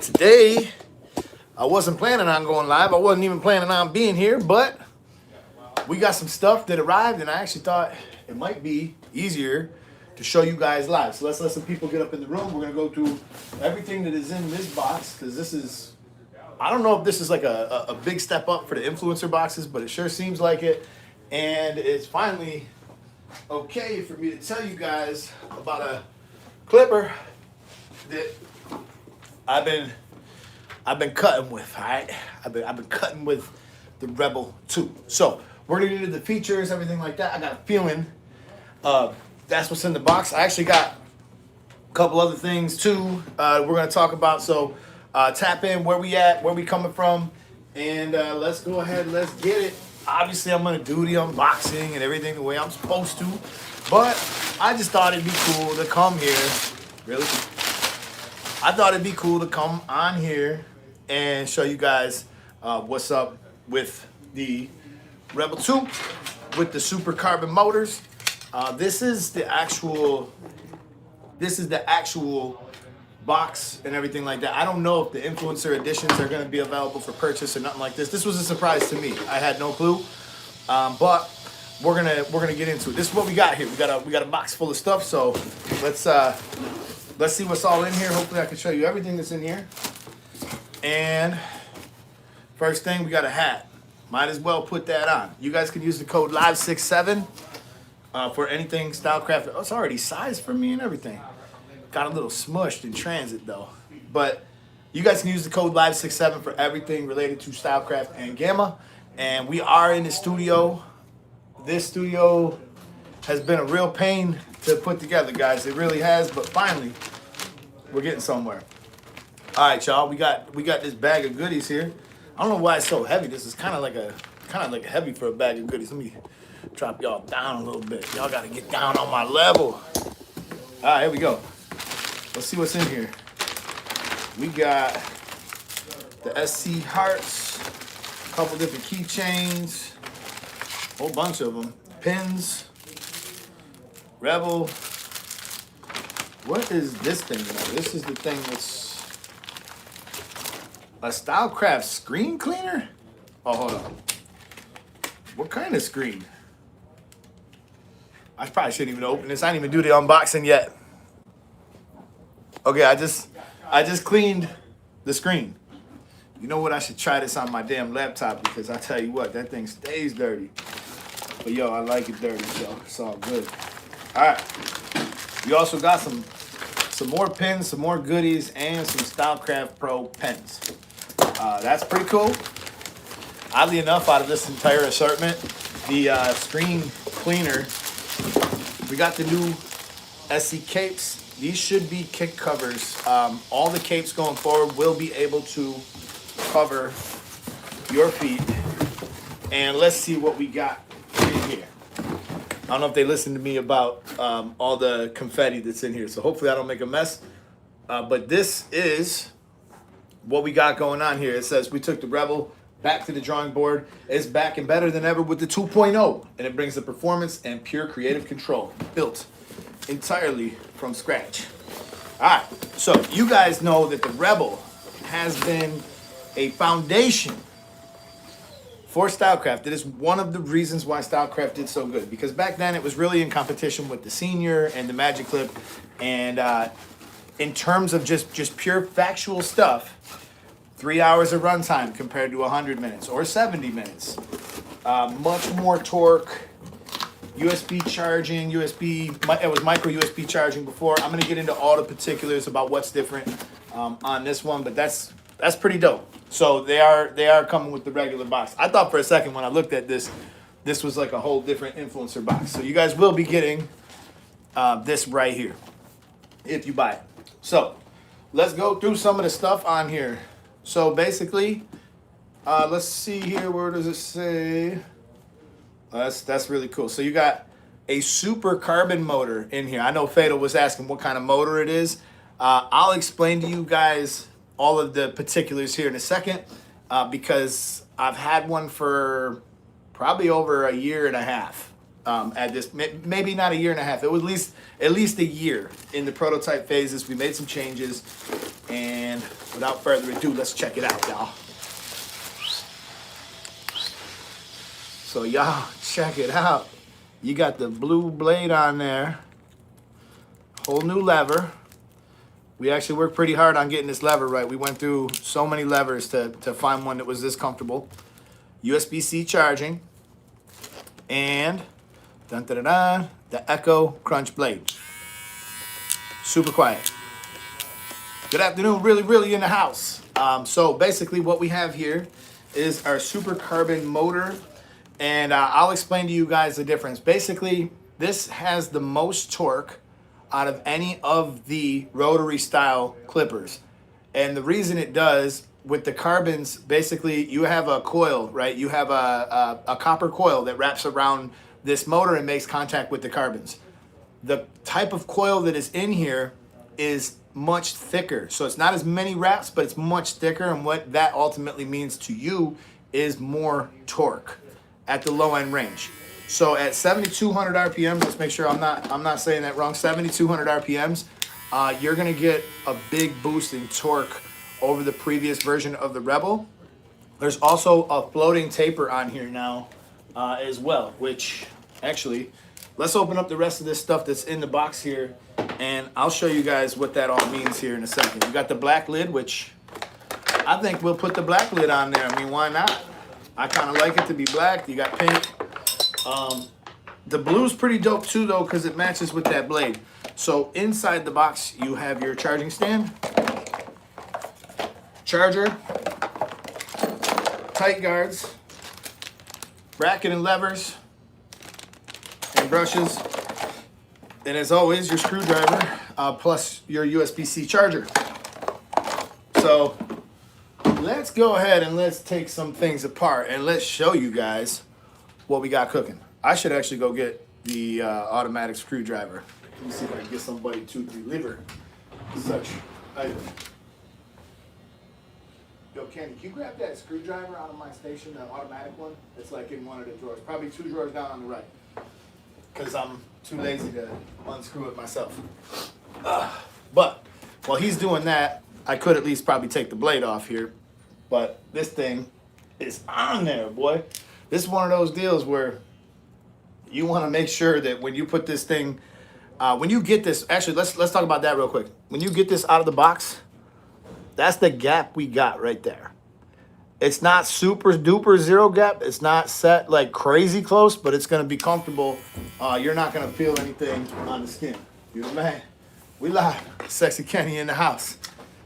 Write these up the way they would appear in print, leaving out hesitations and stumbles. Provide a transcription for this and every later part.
Today, I wasn't planning on going live. I wasn't even planning on being here, but we got some stuff that arrived, and I actually thought it might be easier to show you guys live. So let's let some people get up in the room. We're gonna go through everything that is in this box because this is, I don't know if this is like a big step up for the influencer boxes, but it sure seems like it. And it's finally okay for me to tell you guys about a clipper that I've been cutting with, all right? I've been cutting with the Rebel 2. So we're gonna get into the features, everything like that. I got a feeling that's what's in the box. I actually got a couple other things too we're gonna talk about. So tap in where we at, where we coming from, and let's go ahead, let's get it. Obviously I'm gonna do the unboxing and everything the way I'm supposed to, but I just thought it'd be cool to come here. Really? I thought it'd be cool to come on here and show you guys what's up with the Rebel 2 with the super carbon motors. This is the actual box and everything like that. I don't know if the influencer editions are going to be available for purchase or nothing like this. This was a surprise to me. I had no clue, but we're gonna get into it. This is what we got here. We got a box full of stuff. So let's see what's all in here. Hopefully I can show you everything that's in here. And first thing, we got a hat. Might as well put that on. You guys can use the code LIVE67 for anything Stylecraft. Oh, it's already sized for me and everything. Got a little smushed in transit though. But you guys can use the code LIVE67 for everything related to Stylecraft and Gamma. And we are in the studio. This studio has been a real pain to put together, guys. It really has, but finally, we're getting somewhere. All right, y'all. We got this bag of goodies here. I don't know why it's so heavy. This is kind of like heavy for a bag of goodies. Let me drop y'all down a little bit. Y'all got to get down on my level. All right, here we go. Let's see what's in here. We got the SC hearts, a couple different keychains, a whole bunch of them, pins. Rebel. What is this thing? This is the thing that's a Stylecraft screen cleaner? Oh, hold on. What kind of screen? I probably shouldn't even open this. I didn't even do the unboxing yet. Okay, I just cleaned the screen. You know what? I should try this on my damn laptop because I tell you what, that thing stays dirty. But yo, I like it dirty, so it's all good. All right, we also got some more pins, some more goodies, and some Stylecraft Pro pens. That's pretty cool. Oddly enough, out of this entire assortment, the screen cleaner, we got the new SC capes. These should be kick covers. All the capes going forward will be able to cover your feet. And let's see what we got in here. I don't know if they listened to me about all the confetti that's in here, so hopefully I don't make a mess. But this is what we got going on here. It says we took the Rebel back to the drawing board. It's back and better than ever with the 2.0, and it brings the performance and pure creative control, built entirely from scratch. All right, so you guys know that the Rebel has been a foundation for Stylecraft. It is one of the reasons why Stylecraft did so good, because back then it was really in competition with the Senior and the Magic Clip, and in terms of just pure factual stuff, 3 hours of runtime compared to 100 minutes or 70 minutes. Much more torque, USB charging, it was micro USB charging before. I'm gonna get into all the particulars about what's different on this one, but that's pretty dope. So they are coming with the regular box. I thought for a second when I looked at this was like a whole different influencer box. So you guys will be getting this right here if you buy it. So let's go through some of the stuff on here. So basically, let's see here. Where does it say? That's really cool. So you got a super carbon motor in here. I know Fatal was asking what kind of motor it is. I'll explain to you guys all of the particulars here in a second because I've had one for probably over a year and a half. at this, maybe not a year and a half. It was at least a year in the prototype phases. We made some changes, and without further ado, let's check it out, y'all. So y'all, check it out. You got the blue blade on there. Whole new lever. We actually worked pretty hard on getting this lever right. We went through so many levers to find one that was this comfortable. USB-C charging. And dun, dun, dun, dun, the Echo Crunch blade. Super quiet. Good afternoon, really in the house. So basically what we have here is our super carbon motor. And I'll explain to you guys the difference. Basically, this has the most torque out of any of the rotary style clippers. And the reason it does, with the carbons, basically you have a coil, right? You have a copper coil that wraps around this motor and makes contact with the carbons. The type of coil that is in here is much thicker. So it's not as many wraps, but it's much thicker. And what that ultimately means to you is more torque at the low end range. So at 7,200 RPMs, let's make sure I'm not saying that wrong. 7,200 RPMs, you're gonna get a big boost in torque over the previous version of the Rebel. There's also a floating taper on here now as well, which actually, let's open up the rest of this stuff that's in the box here, and I'll show you guys what that all means here in a second. You got the black lid, which I think we'll put the black lid on there. I mean, why not? I kind of like it to be black. You got pink. The blue's pretty dope too, though, because it matches with that blade. So inside the box, you have your charging stand, charger, tight guards, bracket and levers, and brushes. And as always, your screwdriver, plus your USB-C charger. So let's go ahead and let's take some things apart and let's show you guys what we got cooking. I should actually go get the automatic screwdriver. Let me see if I can get somebody to deliver such item. Yo, Kenny, can you grab that screwdriver out of my station, the automatic one? It's like in one of the drawers, probably 2 drawers down on the right. Because I'm too lazy to unscrew it myself. But while he's doing that, I could at least probably take the blade off here. But this thing is on there, boy. This is one of those deals where you want to make sure that when you put this thing, when you get this, actually, let's talk about that real quick. When you get this out of the box, that's the gap we got right there. It's not super duper zero gap. It's not set like crazy close, but it's going to be comfortable. You're not going to feel anything on the skin. You know, man, we live. Sexy Kenny in the house.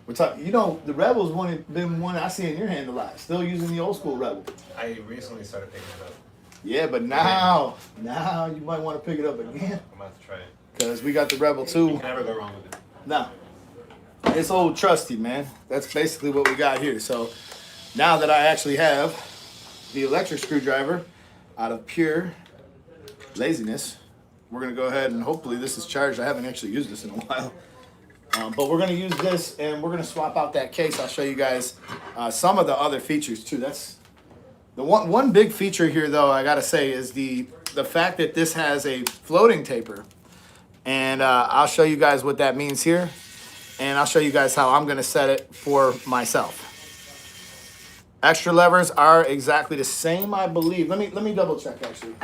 We're talking, you know, the Rebel's been one I see in your hand a lot. Still using the old school Rebel. I recently started picking it up. Yeah, but now you might want to pick it up again. I'm about to try it. Because we got the Rebel too. You can never go wrong with it. No. It's old trusty, man. That's basically what we got here. So now that I actually have the electric screwdriver out of pure laziness, we're going to go ahead and hopefully this is charged. I haven't actually used this in a while. But we're going to use this and we're going to swap out that case. I'll show you guys some of the other features too. That's the one big feature here, though, I got to say, is the fact that this has a floating taper. And I'll show you guys what that means here. And I'll show you guys how I'm going to set it for myself. Extra levers are exactly the same, I believe. Let me double check, actually.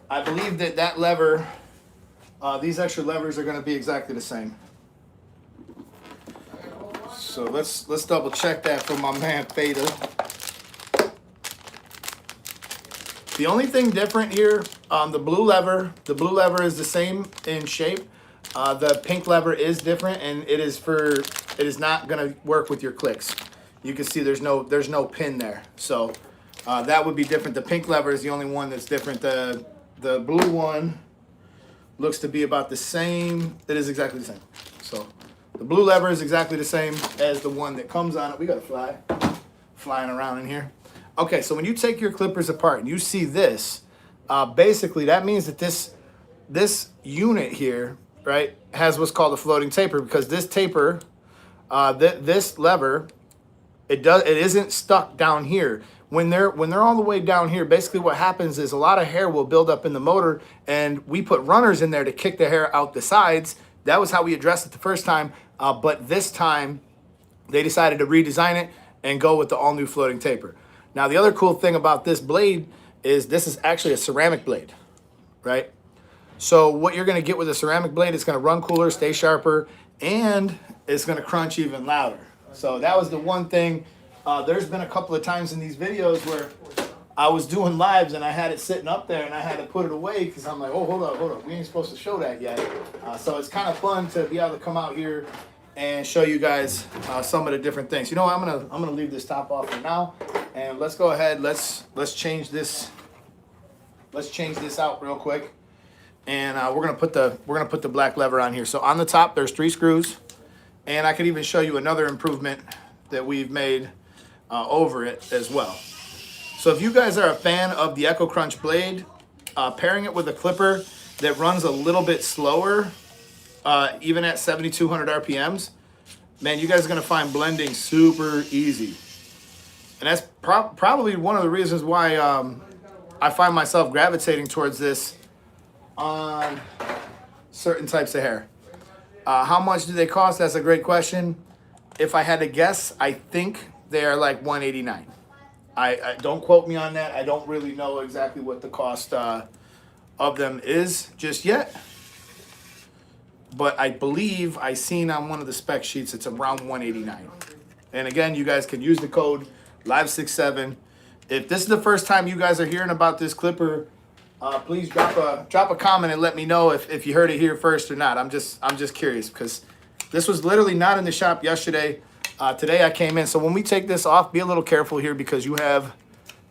I believe that lever, these extra levers are going to be exactly the same. So let's double check that for my man Theta. The only thing different here, the blue lever is the same in shape. The pink lever is different, and it is not going to work with your clicks. You can see there's no pin there, so that would be different. The pink lever is the only one that's different. The blue one looks to be about the same. It is exactly the same. So the blue lever is exactly the same as the one that comes on it. We got a fly flying around in here. Okay, so when you take your clippers apart and you see this, basically that means that this unit here, right, has what's called a floating taper, because this taper, this lever, it isn't stuck down here. when they're all the way down here, basically what happens is a lot of hair will build up in the motor, and we put runners in there to kick the hair out the sides. That was how we addressed it the first time, but this time they decided to redesign it and go with the all new floating taper. Now the other cool thing about this blade is this is actually a ceramic blade, right? So what you're gonna get with a ceramic blade, it's gonna run cooler, stay sharper, and it's gonna crunch even louder. So that was the one thing. There's been a couple of times in these videos where I was doing lives and I had it sitting up there and I had to put it away because I'm like, oh, hold up, we ain't supposed to show that yet. So it's kind of fun to be able to come out here and show you guys some of the different things. You know what, I'm gonna leave this top off for now, and let's go ahead. Let's change this. Let's change this out real quick, and we're gonna put the black lever on here. So on the top, there's 3 screws, and I could even show you another improvement that we've made over it as well. So if you guys are a fan of the Echo Crunch blade, pairing it with a clipper that runs a little bit slower, even at 7,200 RPMs, man, you guys are gonna find blending super easy. And that's probably one of the reasons why I find myself gravitating towards this on certain types of hair. How much do they cost? That's a great question. If I had to guess, I think they are like $189. I don't quote me on that. I don't really know exactly what the cost of them is just yet. But I believe I seen on one of the spec sheets it's around $189. And again, you guys can use the code LIVE67. If this is the first time you guys are hearing about this clipper, please drop a comment and let me know if you heard it here first or not. I'm just curious because this was literally not in the shop yesterday. Today I came in. So when we take this off, be a little careful here because you have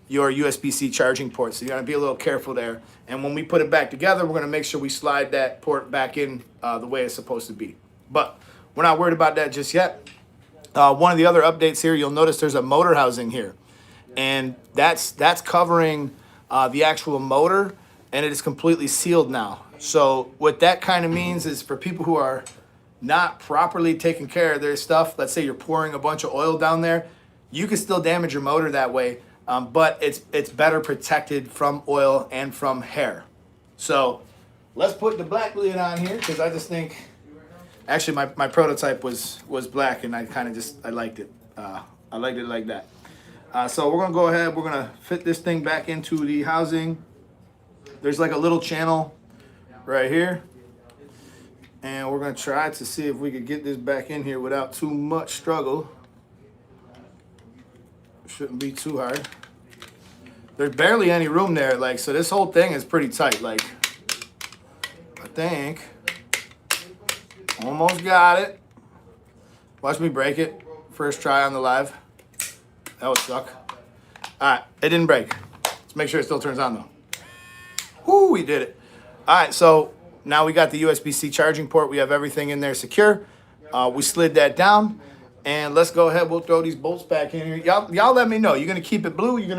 your USB-C charging port. So you gotta be a little careful there. And when we put it back together, we're gonna make sure we slide that port back in the way it's supposed to be. But we're not worried about that just yet. One of the other updates here, you'll notice there's a motor housing here. And that's covering the actual motor, and it is completely sealed now. So what that kind of means is for people who are not properly taking care of their stuff, let's say you're pouring a bunch of oil down there, you can still damage your motor that way, but it's better protected from oil and from hair. So let's put the black lid on here because I just think, actually my prototype was black and I kind of I liked it. I liked it like that. So we're gonna go ahead, we're gonna fit this thing back into the housing. There's like a little channel right here. And we're gonna try to see if we could get this back in here without too much struggle. Shouldn't be too hard. There's barely any room there, like, so this whole thing is pretty tight. Like, I think, almost got it. Watch me break it. First try on the live. That would suck. All right, it didn't break. Let's make sure it still turns on though. Whoo, we did it. All right, so now we got the USB-C charging port. We have everything in there secure. We slid that down, and let's go ahead. We'll throw these bolts back in here. Y'all let me know. You're gonna keep it blue. You're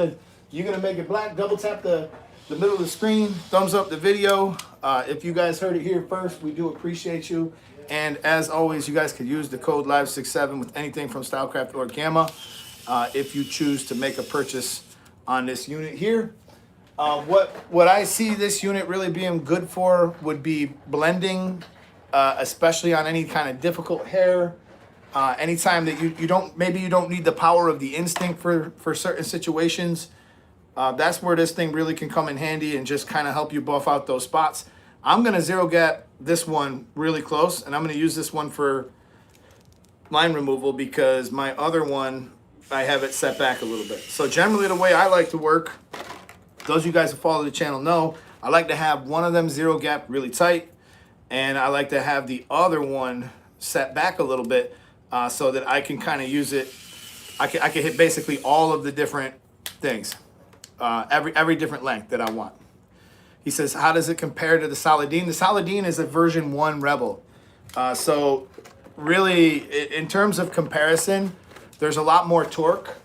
gonna make it black. Double tap the middle of the screen. Thumbs up the video. If you guys heard it here first, we do appreciate you. And as always, you guys can use the code LIVE67 with anything from Stylecraft or Gamma if you choose to make a purchase on this unit here. What I see this unit really being good for would be blending, especially on any kind of difficult hair. Anytime that you don't need the power of the instinct for certain situations. That's where this thing really can come in handy and just kind of help you buff out those spots. I'm gonna zero gap this one really close, and I'm gonna use this one for line removal because my other one, I have it set back a little bit. So generally the way I like to work, those of you guys who follow the channel know, I like to have one of them zero gap really tight, and I like to have the other one set back a little bit so that I can kind of use it. I can hit basically all of the different things, every different length that I want. He says, how does it compare to the Saladin? The Saladin is a version 1 Rebel. So really, in terms of comparison, there's a lot more torque.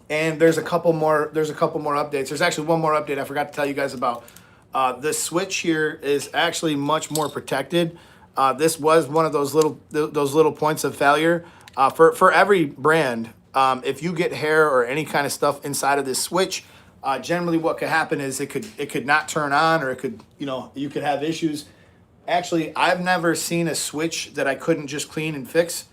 And there's a couple more updates. There's actually one more update I forgot to tell you guys about. The switch here is actually much more protected. This was one of those little points of failure. For every brand, If you get hair or any kind of stuff inside of this switch, generally what could happen is it could not turn on, or it could, you could have issues. Actually, I've never seen a switch that I couldn't just clean and fix,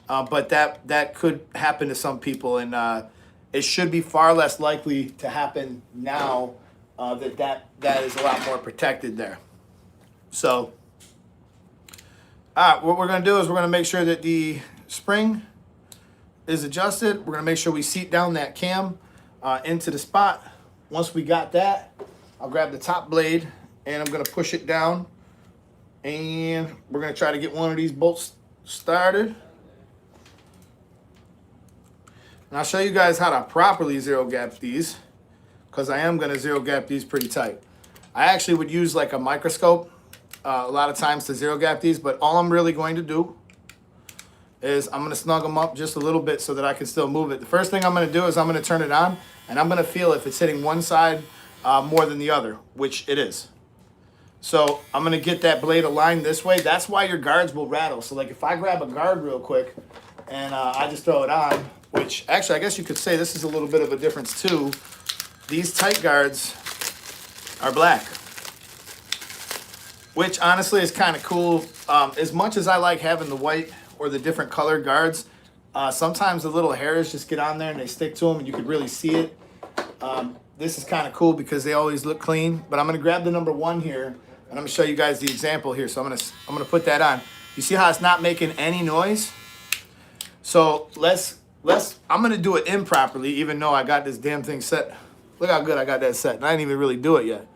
but that could happen to some people, and it should be far less likely to happen now that is a lot more protected there. So, all right, what we're going to do is we're going to make sure that the spring is adjusted. We're going to make sure we seat down that cam into the spot. Once we got that, I'll grab the top blade and I'm going to push it down. And we're going to try to get one of these bolts started. And I'll show you guys how to properly zero gap these, because I am going to zero gap these pretty tight. I actually would use like a microscope a lot of times to zero gap these, but all I'm really going to do is I'm going to snug them up just a little bit so that I can still move it. The first thing I'm going to do is I'm going to turn it on, and I'm going to feel if it's hitting one side more than the other, which it is. So I'm going to get that blade aligned this way. That's why your guards will rattle. So like if I grab a guard real quick and I just throw it on, which actually I guess you could say this is a little bit of a difference too. These tight guards are black, which honestly is kind of cool. As much as I like having the white or the different colored guards, sometimes the little hairs just get on there and they stick to them and you could really see it. This is kind of cool because they always look clean. But I'm going to grab the number 1 here and I'm going to show you guys the example here. So I'm going to put that on. You see how it's not making any noise? So I'm going to do it improperly, even though I got this damn thing set. Look how good I got that set. And I didn't even really do it yet.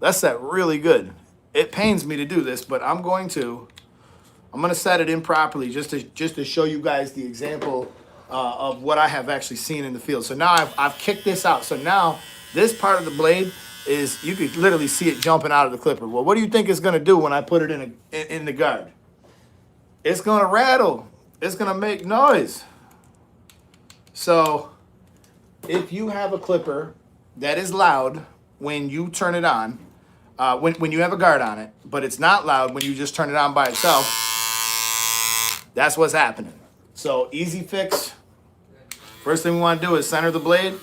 That's set really good. It pains me to do this, but I'm going to set it improperly just to show you guys the example of what I have actually seen in the field. So now I've kicked this out. So now this part of the blade is, you could literally see it jumping out of the clipper. Well, what do you think it's going to do when I put it in the guard? It's going to rattle. It's going to make noise. So if you have a clipper that is loud when you turn it on, when you have a guard on it, but it's not loud when you just turn it on by itself, that's what's happening. So easy fix. First thing we want to do is center the blade.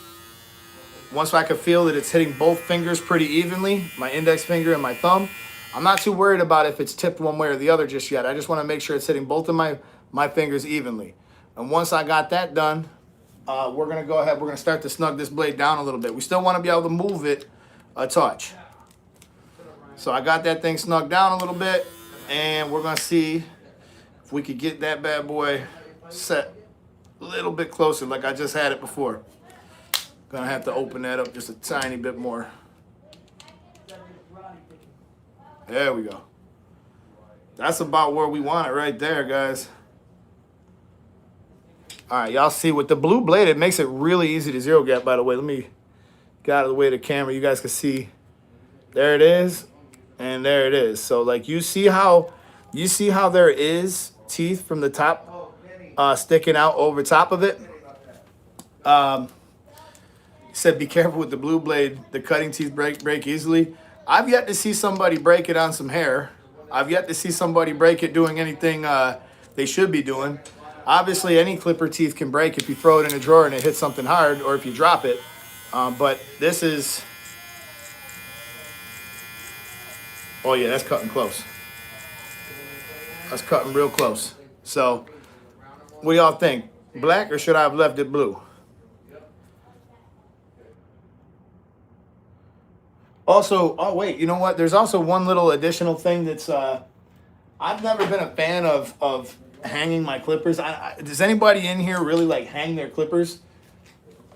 Once I can feel that it's hitting both fingers pretty evenly, my index finger and my thumb, I'm not too worried about if it's tipped one way or the other just yet. I just want to make sure it's hitting both of my fingers evenly. And once I got that done, we're going to go ahead. We're going to start to snug this blade down a little bit. We still want to be able to move it a touch. So I got that thing snugged down a little bit, and we're going to see if we could get that bad boy set a little bit closer like I just had it before. Going to have to open that up just a tiny bit more. There we go. That's about where we want it right there, guys. All right, y'all see with the blue blade, it makes it really easy to zero gap, by the way. Let me get out of the way of the camera. You guys can see. There it is. And there it is. So like you see how there is teeth from the top sticking out over top of it. Said be careful with the blue blade. The cutting teeth break easily. I've yet to see somebody break it on some hair. I've yet to see somebody break it doing anything they should be doing. Obviously, any clipper teeth can break if you throw it in a drawer and it hits something hard, or if you drop it. But this is... Oh, yeah, that's cutting close. That's cutting real close. So, what do y'all think? Black, or should I have left it blue? Also, oh, wait, you know what? There's also one little additional thing that's... I've never been a fan of hanging my clippers. Does anybody in here really like hang their clippers?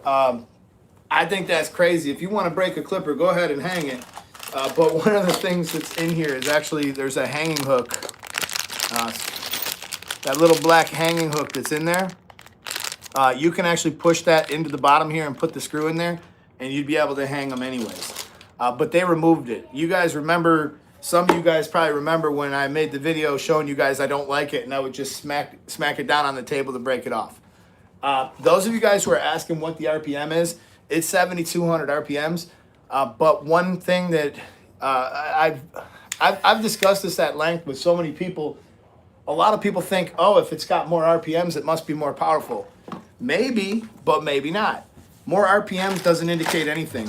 I think that's crazy. If you want to break a clipper, go ahead and hang it. But one of the things that's in here is actually there's a hanging hook. That little black hanging hook that's in there. You can actually push that into the bottom here and put the screw in there, and you'd be able to hang them anyways. But they removed it. You guys remember, some of you guys probably remember when I made the video showing you guys I don't like it, and I would just smack it down on the table to break it off. Those of you guys who are asking what the RPM is, it's 7,200 RPMs. But one thing that I've discussed this at length with so many people. A lot of people think, oh, if it's got more RPMs, it must be more powerful. Maybe, but maybe not. More RPMs doesn't indicate anything.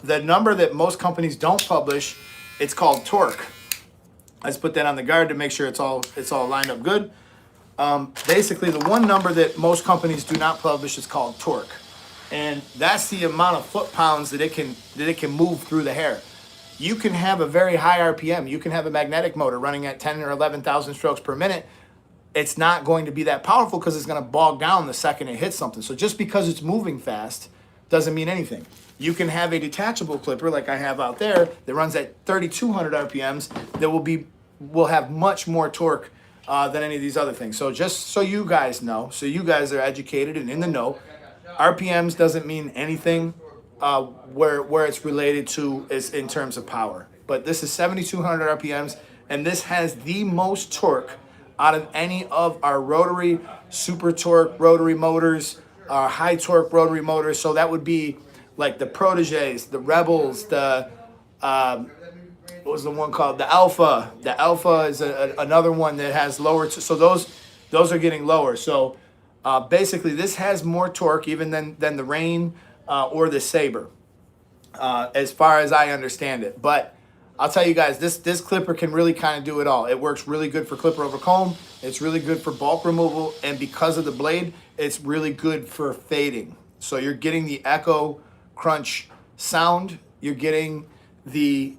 The number that most companies don't publish, it's called torque. Let's put that on the guard to make sure it's all lined up good. Basically, the one number that most companies do not publish is called torque, and that's the amount of foot-pounds that it can move through the hair. You can have a very high RPM. You can have a magnetic motor running at 10 or 11,000 strokes per minute. It's not going to be that powerful because it's going to bog down the second it hits something. So just because it's moving fast doesn't mean anything. You can have a detachable clipper like I have out there that runs at 3,200 RPMs that will have much more torque than any of these other things. So just so you guys know, so you guys are educated and in the know, RPMs doesn't mean anything where it's related to is in terms of power. But this is 7,200 RPMs, and this has the most torque out of any of our rotary, super torque rotary motors, our high torque rotary motors. So that would be like the Proteges, the Rebels, the what was the one called? The Alpha. The Alpha is another one that has lower. So those are getting lower. So basically, this has more torque even than the Rain or the Saber, as far as I understand it. But I'll tell you guys, this clipper can really kind of do it all. It works really good for clipper over comb. It's really good for bulk removal, and because of the blade, it's really good for fading. So you're getting the echo crunch sound. You're getting the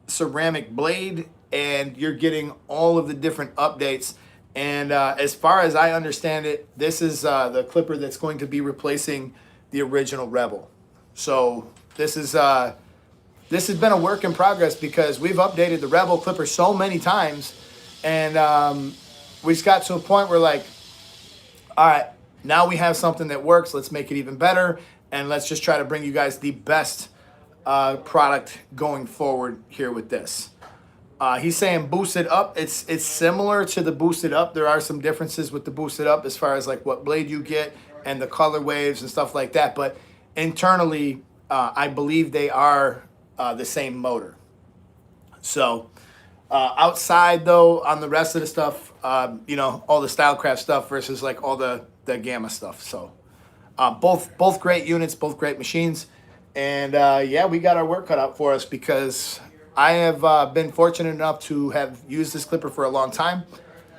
ceramic blade, and you're getting all of the different updates. And as far as I understand it, this is the clipper that's going to be replacing the original Rebel. So this has been a work in progress because we've updated the Rebel clipper so many times, and we just got to a point where like, all right, now we have something that works. Let's make it even better, and let's just try to bring you guys the best product going forward here with this. He's saying boosted up. It's similar to the boosted up. There are some differences with the boosted up as far as like what blade you get and the color waves and stuff like that. But internally, I believe they are the same motor. So outside though, on the rest of the stuff, you know, all the Stylecraft stuff versus like all the Gamma stuff. So both great units, both great machines. And yeah, we got our work cut out for us because I have been fortunate enough to have used this clipper for a long time.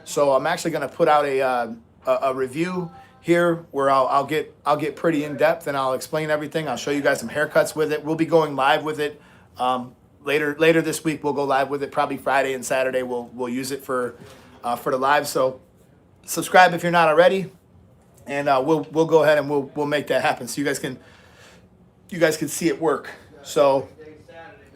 So I'm actually going to put out a review here where I'll get pretty in depth and I'll explain everything. I'll show you guys some haircuts with it. We'll be going live with it later this week. We'll go live with it probably Friday and Saturday. We'll use it for the live. So subscribe if you're not already, and we'll go ahead and we'll make that happen so you guys can see it work. So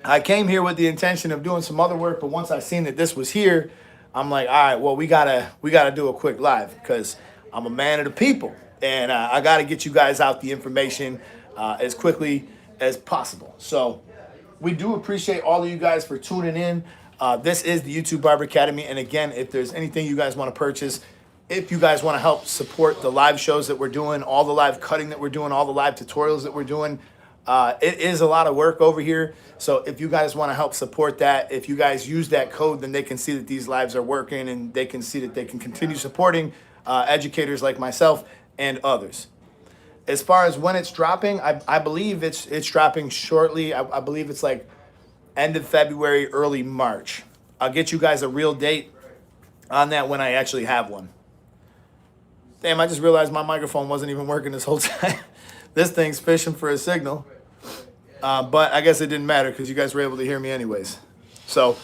I came here with the intention of doing some other work, but once I seen that this was here, I'm like, all right, well, we gotta do a quick live because I'm a man of the people, and I gotta get you guys out the information as quickly as possible. So we do appreciate all of you guys for tuning in. This is the YouTube Barber Academy, and again, if there's anything you guys want to purchase, if you guys want to help support the live shows that we're doing, all the live cutting that we're doing, all the live tutorials that we're doing, it is a lot of work over here. So if you guys want to help support that, if you guys use that code, then they can see that these lives are working and they can see that they can continue supporting educators like myself and others. As far as when it's dropping, I believe it's dropping shortly. I believe it's like end of February, early March. I'll get you guys a real date on that when I actually have one. Damn, I just realized my microphone wasn't even working this whole time. This thing's fishing for a signal. But I guess it didn't matter because you guys were able to hear me anyways. So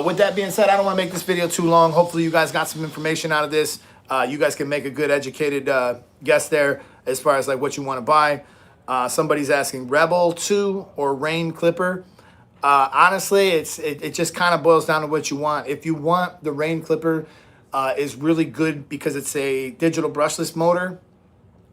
with that being said, I don't want to make this video too long. Hopefully you guys got some information out of this. You guys can make a good educated guess there as far as like what you want to buy. Somebody's asking Rebel 2 or Rain Clipper. Honestly, it just kind of boils down to what you want. If you want the Rain Clipper, is really good because it's a digital brushless motor,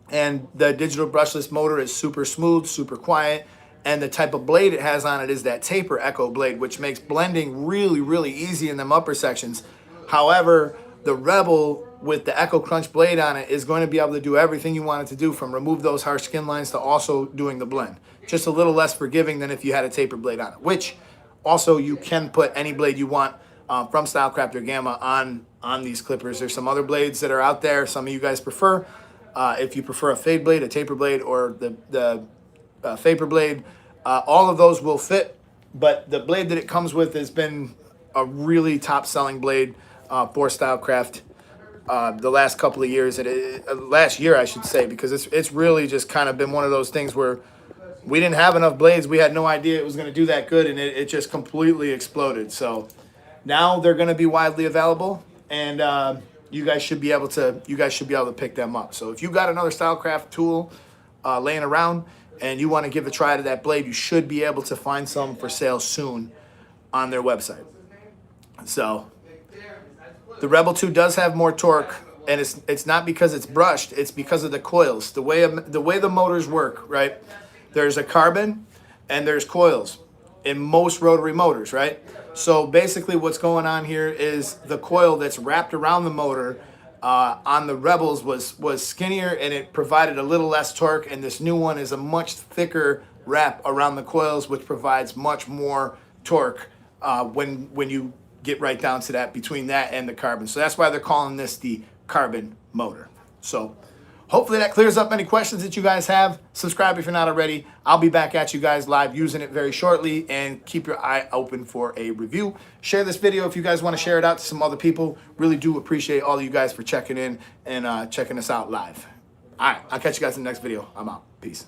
and the digital brushless motor is super smooth, super quiet, and the type of blade it has on it is that taper echo blade, which makes blending really, really easy in them upper sections. However, the Rebel with the Echo Crunch blade on it is going to be able to do everything you want it to do, from remove those harsh skin lines to also doing the blend. Just a little less forgiving than if you had a taper blade on it, which also you can put any blade you want from Stylecraft or Gamma on these clippers. There's some other blades that are out there some of you guys prefer. If you prefer a fade blade, a taper blade, or the vapor blade, all of those will fit. But the blade that it comes with has been a really top selling blade for Stylecraft the last couple of years, last year I should say, because it's really just kind of been one of those things where we didn't have enough blades. We had no idea it was going to do that good, and it just completely exploded. So now they're going to be widely available, and you guys should be able to pick them up. So if you got another Stylecraft tool laying around and you want to give a try to that blade, you should be able to find some for sale soon on their website. So the Rebel 2 does have more torque, and it's not because it's brushed, it's because of the coils. The way the motors work, right? There's a carbon and there's coils in most rotary motors, right? So basically what's going on here is the coil that's wrapped around the motor on the Rebels was skinnier, and it provided a little less torque, and this new one is a much thicker wrap around the coils, which provides much more torque when you get right down to that, between that and the carbon. So that's why they're calling this the carbon motor. So hopefully that clears up any questions that you guys have. Subscribe if you're not already. I'll be back at you guys live using it very shortly, and keep your eye open for a review. Share this video if you guys want to share it out to some other people. Really do appreciate all of you guys for checking in and checking us out live. All right, I'll catch you guys in the next video. I'm out. Peace.